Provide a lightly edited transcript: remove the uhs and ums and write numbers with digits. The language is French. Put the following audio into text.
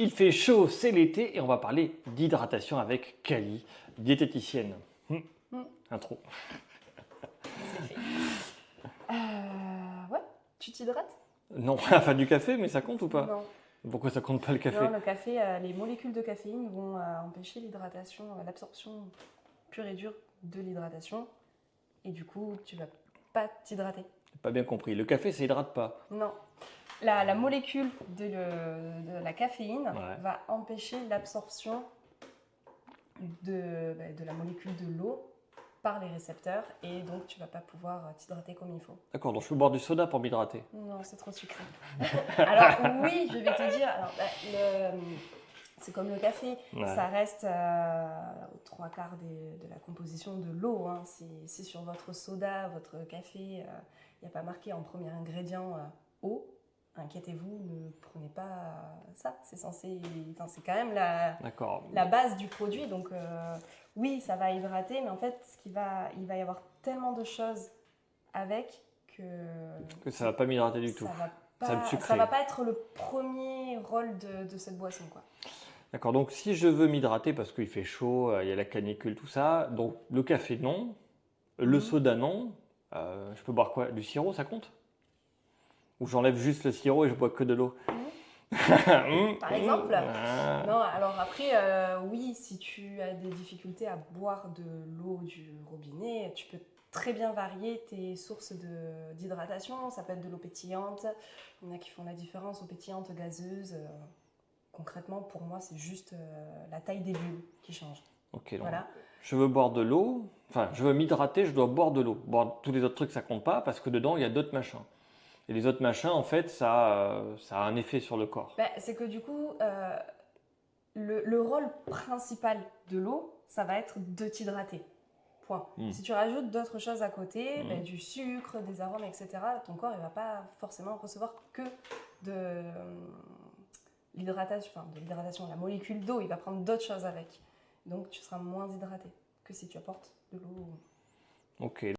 Il fait chaud, c'est l'été et on va parler d'hydratation avec Kali, diététicienne. Intro. C'est fait. Ouais, tu t'hydrates? Non, enfin du café, mais ça compte ou pas? Non. Pourquoi ça compte pas le café? Non, le café, les molécules de caféine vont empêcher l'hydratation, l'absorption pure et dure de l'hydratation. Et du coup, tu vas pas t'hydrater. Pas bien compris. Le café, ça hydrate pas. Non. La molécule de la caféine Ouais. va empêcher l'absorption de la molécule de l'eau par les récepteurs et donc tu vas pas pouvoir t'hydrater comme il faut. D'accord, donc je peux boire du soda pour m'hydrater. Non, c'est trop sucré. Alors oui, je vais te dire, alors, c'est comme le café, Ouais. ça reste aux 3/4 de la composition de l'eau. Hein. Si sur votre soda, votre café, il n'y a pas marqué en premier ingrédient eau, inquiétez-vous, ne prenez pas ça. C'est censé, enfin, c'est quand même D'accord. la base du produit. Donc oui, ça va hydrater, mais en fait, il va y avoir tellement de choses avec Que ça va pas m'hydrater du tout. Ça va me sucrer. ça va pas être le premier rôle de cette boisson, quoi. D'accord, donc si je veux m'hydrater parce qu'il fait chaud, il y a la canicule, tout ça, donc le café non, le soda non, je peux boire quoi? Du sirop, ça compte? Ou j'enlève juste le sirop et je bois que de l'eau? Par exemple. Ah. Non, alors après, oui, si tu as des difficultés à boire de l'eau du robinet, tu peux très bien varier tes sources d'hydratation. Ça peut être de l'eau pétillante. Il y en a qui font la différence, eau pétillante, gazeuse. Concrètement, pour moi, c'est juste la taille des bulles qui change. Ok, donc Voilà. je veux boire de l'eau, enfin je veux m'hydrater, je dois boire de l'eau. Boire tous les autres trucs, ça compte pas parce que dedans il y a d'autres machins. Et les autres machins, en fait, ça a un effet sur le corps. Ben, c'est que du coup, le rôle principal de l'eau, ça va être de t'hydrater. Point. Si tu rajoutes d'autres choses à côté, ben, du sucre, des arômes, etc., ton corps ne va pas forcément recevoir que de l'hydratation, la molécule d'eau, il va prendre d'autres choses avec. Donc tu seras moins hydraté que si tu apportes de l'eau. Ok.